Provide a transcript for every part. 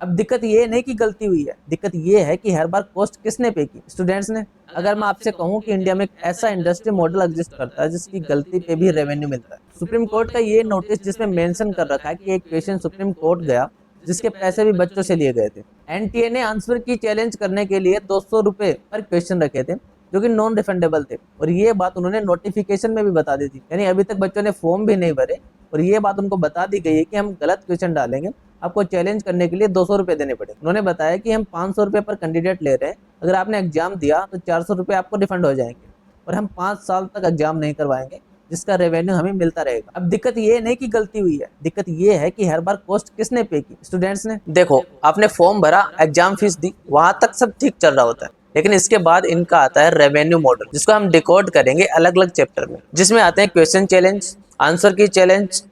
अब दिक्कत ये नहीं कि गलती हुई है, दिक्कत ये है कि हर बार कॉस्ट किसने पे की, स्टूडेंट्स ने। अगर मैं आपसे कहूँ कि इंडिया में एक ऐसा इंडस्ट्री मॉडल एग्जिस्ट करता है जिसकी गलती पे भी रेवेन्यू मिलता है, सुप्रीम कोर्ट का ये नोटिस जिसमें मेंशन कर रखा है कि एक पेशेंट सुप्रीम कोर्ट गया जिसके पैसे भी बच्चों से लिए गए थे। एनटीए ने आंसर की चैलेंज करने के लिए 200 रुपए पर क्वेश्चन रखे थे जो कि नॉन रिफंडेबल थे, और ये बात उन्होंने नोटिफिकेशन में भी बता दी थी। यानी अभी तक बच्चों ने फॉर्म भी नहीं भरे और ये बात उनको बता दी गई है कि हम गलत क्वेश्चन डालेंगे, आपको चैलेंज करने के लिए 200 रुपए देने पड़े। उन्होंने बताया कि हम 500 रुपए पर कैंडिडेट ले रहे हैं, अगर आपने एग्जाम दिया तो 400 रुपए आपको रिफंड हो जाएंगे, और हम 5 साल तक एग्जाम नहीं करवाएंगे जिसका रेवेन्यू हमें मिलता रहेगा। अब दिक्कत ये नहीं कि गलती हुई है, दिक्कत ये है कि हर बार कॉस्ट किसने पे की, स्टूडेंट्स ने। देखो, आपने फॉर्म भरा, एग्जाम फीस दी, वहां तक सब ठीक चल रहा होता है, लेकिन इसके बाद इनका आता है रेवेन्यू मॉडल, जिसको हम डिकोड करेंगे अलग अलग चैप्टर में, जिसमें आते हैं क्वेश्चन चैलेंज, आंसर की चैलेंज,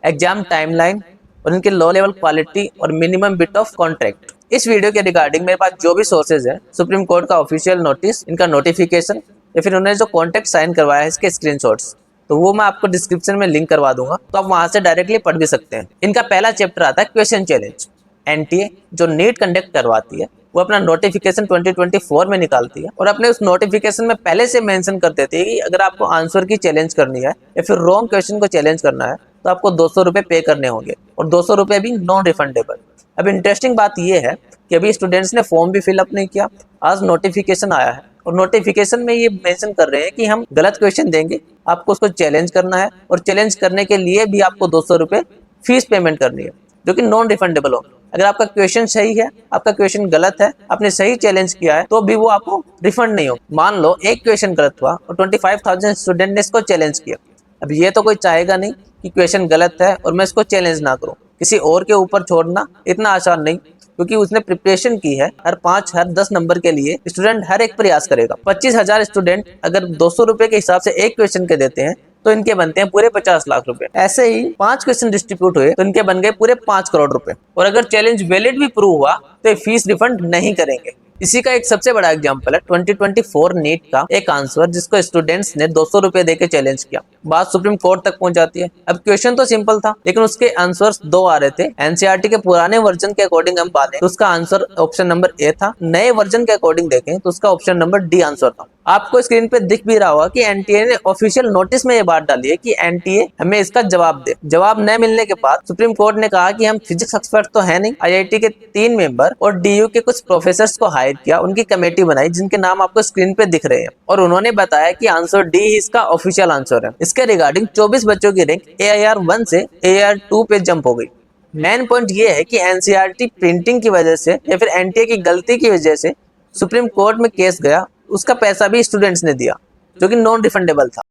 एग्जाम टाइमलाइन और इनके लो लेवल क्वालिटी और मिनिमम बिट ऑफ कॉन्ट्रैक्ट। इस वीडियो के रिगार्डिंग मेरे पास जो भी सोर्सेज है, सुप्रीम कोर्ट का ऑफिशियल नोटिस, इनका नोटिफिकेशन या फिर उन्होंने जो कॉन्ट्रैक्ट साइन करवाया है इसके स्क्रीनशॉट्स, तो वो मैं आपको डिस्क्रिप्शन में लिंक करवा दूंगा, तो आप वहां से डायरेक्टली पढ़ भी सकते हैं। इनका पहला चैप्टर आता है क्वेश्चन चैलेंज। एनटीए जो नीट कंडक्ट करवाती है वो अपना नोटिफिकेशन 2024 में निकालती है, और अपने उस नोटिफिकेशन में पहले से मेंशन कर देती है कि अगर आपको आंसर की चैलेंज करनी है या फिर रॉन्ग क्वेश्चन को चैलेंज करना है तो आपको 200 रुपए पे करने होंगे, और 200 रुपए भी नॉन रिफंडेबल। अब इंटरेस्टिंग बात यह है कि अभी स्टूडेंट्स ने फॉर्म भी फिलअप नहीं किया, आज नोटिफिकेशन आया है और नोटिफिकेशन में ये मेंशन कर रहे हैं कि हम गलत क्वेश्चन देंगे, आपको उसको चैलेंज करना है, और चैलेंज करने के लिए भी आपको 200 रुपए फीस पेमेंट करनी है जो कि नॉन रिफंडेबल हो। अगर आपका क्वेश्चन सही है, आपका क्वेश्चन गलत है, आपने सही चैलेंज किया है, तो भी वो आपको रिफंड नहीं हो। मान लो एक क्वेश्चन गलत हुआ और 25,000 स्टूडेंट ने इसको चैलेंज किया। अब ये तो कोई चाहेगा नहीं कि क्वेश्चन गलत है और मैं इसको चैलेंज ना करूं। किसी और के ऊपर छोड़ना इतना आसान नहीं, क्योंकि उसने प्रिपरेशन की है। हर 5 हर 10 नंबर के लिए स्टूडेंट हर एक प्रयास करेगा। 25,000 स्टूडेंट अगर 200 रुपए के हिसाब से एक क्वेश्चन के देते हैं तो इनके बनते हैं पूरे 50 लाख रुपए। ऐसे ही 5 क्वेश्चन डिस्ट्रीब्यूट हुए तो इनके बन गए पूरे 5 करोड़ रुपए। और अगर चैलेंज वैलिड भी प्रूव हुआ तो फीस रिफंड नहीं करेंगे। इसी का एक सबसे बड़ा एग्जांपल है 2024 नीट का एक आंसर, जिसको स्टूडेंट्स ने 200 रुपए देके चैलेंज किया। बात सुप्रीम कोर्ट तक पहुंच जाती है। अब क्वेश्चन तो सिंपल था, लेकिन उसके आंसर्स 2 आ रहे थे। एनसीईआरटी के पुराने वर्जन के अकॉर्डिंग हम बात तो उसका आंसर ऑप्शन नंबर ए था, नए वर्जन के अकॉर्डिंग देखें तो उसका ऑप्शन नंबर डी आंसर था। आपको स्क्रीन पे दिख भी रहा होगा कि एनटीए ने ऑफिशियल नोटिस में ये बात डाली है कि एनटीए हमें इसका जवाब दे। जवाब न मिलने के बाद सुप्रीम कोर्ट ने कहा कि हम फिजिक्स एक्सपर्ट तो है नहीं, आईआईटी के 3 मेंबर और डीयू के कुछ प्रोफेसर्स को हायर किया, उनकी कमेटी बनाई जिनके नाम आपको स्क्रीन पे दिख रहे हैं, और उन्होंने बताया कि आंसर डी इसका ऑफिशियल आंसर है। इसके रिगार्डिंग 24 बच्चों की रैंक AIR 1 से AIR 2 पे जंप हो गई। मेन पॉइंट ये है कि एनसीईआरटी प्रिंटिंग की वजह से या फिर एनटीए की गलती की वजह से सुप्रीम कोर्ट में केस गया, उसका पैसा भी स्टूडेंट्स ने दिया जो कि नॉन रिफंडेबल था।